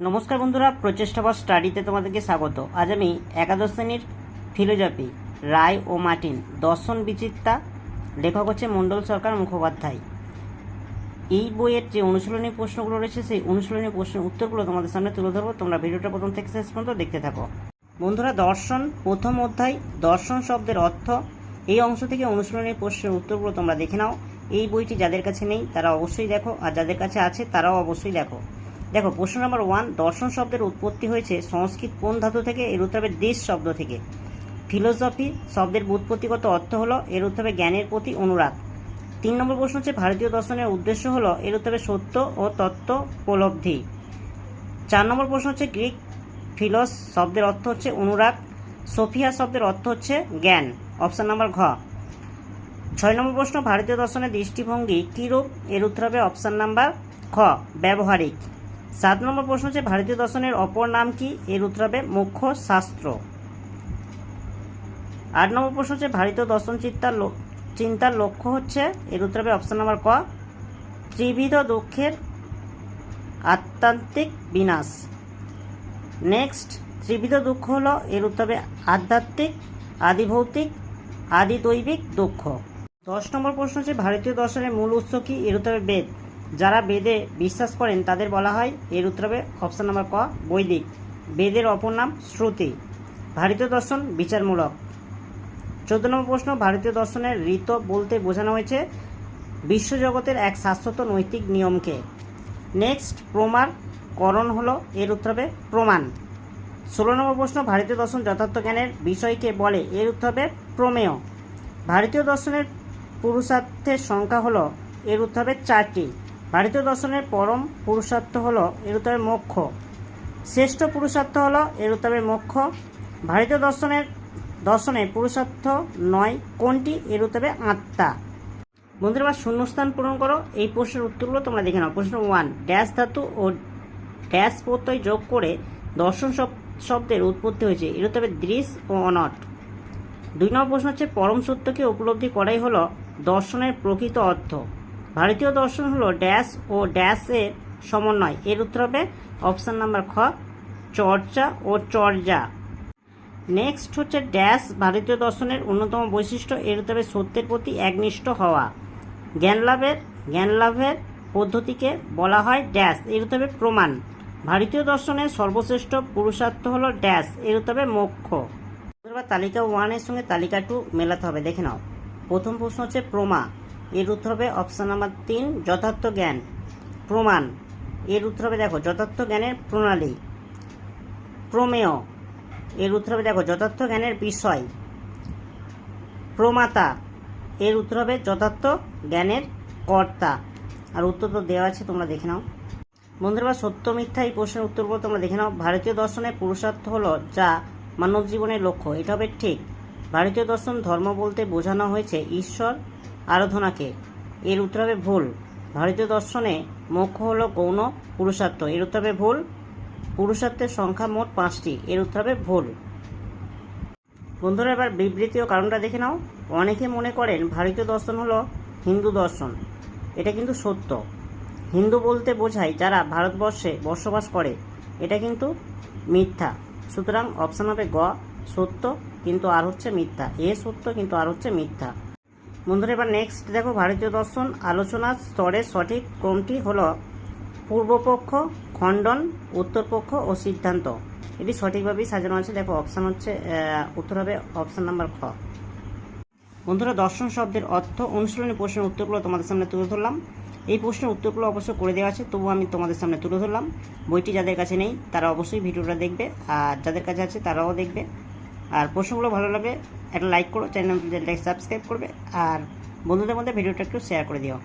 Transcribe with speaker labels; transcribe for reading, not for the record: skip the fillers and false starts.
Speaker 1: নমস্কার বন্ধুরা, প্রচেষ্টা বা স্টাডিতে তোমাদেরকে স্বাগত। আজ আমি একাদশ শ্রেণীর ফিলোজফি রায় ও মার্টিন দর্শন বিচিত্রা, লেখক হচ্ছে মণ্ডল সরকার মুখোপাধ্যায়। এই বইয়ের যে অনুশীলনী প্রশ্নগুলো রয়েছে সেই অনুশীলনী প্রশ্নের উত্তরগুলো তোমাদের সামনে তুলে ধরবো। তোমরা ভিডিওটা প্রথম থেকে শেষ পর্যন্ত দেখতে থাকো। বন্ধুরা, দর্শন প্রথম অধ্যায় দর্শন শব্দের অর্থ, এই অংশ থেকে অনুশীলনী প্রশ্নের উত্তরগুলো তোমরা দেখে নাও। এই বইটি যাদের কাছে নেই তারা অবশ্যই দেখো, আর যাদের কাছে আছে তারাও অবশ্যই দেখো। দেখো, প্রশ্ন নম্বর 1, দর্শন শব্দের উৎপত্তি হয়েছে সংস্কৃত কোন ধাতু থেকে? এর উত্তর হবে দেশ শব্দ থেকে। ফিলোসফি শব্দের ব্যুৎপত্তিগত অর্থ হলো, এর উত্তর হবে জ্ঞানের প্রতি অনুরাগ। 3 নম্বর প্রশ্ন হচ্ছে ভারতীয় দর্শনের উদ্দেশ্য হলো, এর উত্তর হবে সত্য ও তত্ত্ব উপলব্ধি। 4 নম্বর প্রশ্ন হচ্ছে গ্রিক ফিলস শব্দের অর্থ হচ্ছে অনুরাগ। সোফিয়া শব্দের অর্থ হচ্ছে জ্ঞান, অপশান নাম্বার ঘ। 6 নম্বর প্রশ্ন ভারতীয় দর্শনের দৃষ্টিভঙ্গি কীরূপ? এর উত্তর হবে অপশান নাম্বার খ, ব্যবহারিক। 7 নম্বর প্রশ্ন হচ্ছে ভারতীয় দর্শনের অপর নাম কি? এর উত্তর হবে মুখ্য শাস্ত্র। 8 নম্বর প্রশ্ন হচ্ছে ভারতীয় দর্শন চিন্তার লক্ষ্য হচ্ছে? এর উত্তর হবে অপশান নাম্বার ক, ত্রিবিধ দুঃখের আত্মান্তিক বিনাশ। নেক্সট, ত্রিবিধ দুঃখ হলো, এর উত্তর হবে আধ্যাত্মিক, আদিভৌতিক, আদিদৈবিক দুঃখ। 10 নম্বর প্রশ্ন হচ্ছে ভারতীয় দর্শনের মূল উৎস কি? এর উত্তর হবে বেদ। যারা বেদে বিশ্বাস করেন তাদের বলা হয়, এর উত্তর হবে অপশান নাম্বার ক, বৈদিক। বেদের অপর নাম শ্রুতি। ভারতীয় দর্শন বিচারমূলক। 14 নম্বর প্রশ্ন ভারতীয় দর্শনের ঋত বলতে বোঝানো হয়েছে বিশ্বজগতের এক শাশ্বত নৈতিক নিয়মকে। নেক্সট, প্রমার করণ হলো, এর উত্তর হবে প্রমাণ। 16 নম্বর প্রশ্ন ভারতীয় দর্শন যথার্থ জ্ঞানের বিষয়কে বলে? এর উত্তর হবে প্রমেয়। ভারতীয় দর্শনের পুরুষার্থের সংখ্যা হলো, এর উত্তর হবে 4টি। ভারতীয় দর্শনের পরম পুরুষার্থ হলো, এর উত্তর হবে মোক্ষ। শ্রেষ্ঠ পুরুষার্থ হলো, এর উত্তর হবে মোক্ষ। ভারতীয় দর্শনের পুরুষার্থ নয় কোনটি? এর উত্তর হবে আত্মা। বন্ধুরা, এবার শূন্যস্থান পূরণ করো। এই প্রশ্নের উত্তরগুলো তোমরা দেখে নাও। প্রশ্ন 1, ড্যাশ ধাতু ও ড্যাশ প্রত্যয় যোগ করে দর্শন শব্দের উৎপত্তি হয়েছে? এর উত্তর হবে দৃশ ও অনট। 2 নম্বর প্রশ্ন হচ্ছে পরম সত্যকে উপলব্ধি করাই হলো দর্শনের প্রকৃত অর্থ। ভারতীয় দর্শন হলো ড্যাশ ও ড্যাশের সমন্বয়। এর উত্তর হবে অপশান নাম্বার খ, চর্চা ও চর্যা। নেক্সট হচ্ছে ড্যাশ ভারতীয় দর্শনের অন্যতম বৈশিষ্ট্য? এর উত্তর হবে সত্যের প্রতি একনিষ্ঠ হওয়া। জ্ঞান লাভের পদ্ধতিকে বলা হয় ড্যাশ, এর উত্তর হবে প্রমাণ। ভারতীয় দর্শনের সর্বশ্রেষ্ঠ পুরুষার্থ হলো ড্যাশ, এর উত্তর হবে মোক্ষ। এবার তালিকা 1 এর সঙ্গে তালিকা 2 মেলাতে হবে, দেখে নাও। প্রথম প্রশ্ন হচ্ছে প্রমা, এর উত্তর হবে অপশান নাম্বার 3, যথার্থ জ্ঞান। প্রমাণ, এর উত্তর হবে দেখো যথার্থ জ্ঞানের প্রণালী। প্রমেয়, এর উত্তর হবে দেখো যথার্থ জ্ঞানের বিষয়। প্রমাতা, এর উত্তর হবে যথার্থ জ্ঞানের কর্তা। আর উত্তর তো দেওয়া আছে, তোমরা দেখে নাও। বন্ধুরা, সত্য মিথ্যা এই প্রশ্নের উত্তরগুলো তোমরা দেখে নাও। ভারতীয় দর্শনের পুরুষার্থ হলো যা মানব জীবনের লক্ষ্য, এটা হবে ঠিক। ভারতীয় দর্শন ধর্ম বলতে বোঝানো হয়েছে ঈশ্বর আরাধনাকে, এর উত্তর হবে ভুল। ভারতীয় দর্শনে মোক্ষ হলো গৌণ পুরুষার্থ, এর উত্তর হবে ভুল। পুরুষার্থের সংখ্যা মোট 5টি, এর উত্তর হবে ভুল। বন্ধুরা, এবার বিবৃতি ও কারণটা দেখে নাও। অনেকে মনে করেন ভারতীয় দর্শন হলো হিন্দু দর্শন, এটা কিন্তু সত্য। হিন্দু বলতে বোঝায় যারা ভারতবর্ষে বসবাস করে, এটা কিন্তু মিথ্যা। সুতরাং অপশান হবে গ, সত্য কিন্তু আর হচ্ছে মিথ্যা। এ সত্য কিন্তু আর হচ্ছে মিথ্যা। বন্ধুরা, এবার নেক্সট দেখো, ভারতীয় দর্শন আলোচনার স্তরের সঠিক ক্রমটি হলো পূর্বপক্ষ, খণ্ডন, উত্তরপক্ষ ও সিদ্ধান্ত। এটি সঠিকভাবেই সাজানো আছে। দেখো অপশান হচ্ছে, উত্তর হবে অপশান নাম্বার খ। বন্ধুরা, দর্শন শব্দের অর্থ অনুশীলনী প্রশ্নের উত্তরগুলো তোমাদের সামনে তুলে ধরলাম। এই প্রশ্নের উত্তরগুলো অবশ্য করে দেওয়া আছে, তবুও আমি তোমাদের সামনে তুলে ধরলাম। বইটি যাদের কাছে নেই তারা অবশ্যই ভিডিওটা দেখবে, আর যাদের কাছে আছে তারাও দেখবে। আর প্রশ্নগুলো ভালো লাগবে একটা লাইক করো, চ্যানেলটি সাবস্ক্রাইব করবে, আর বন্ধুদের মধ্যে ভিডিওটা একটু শেয়ার করে দিও।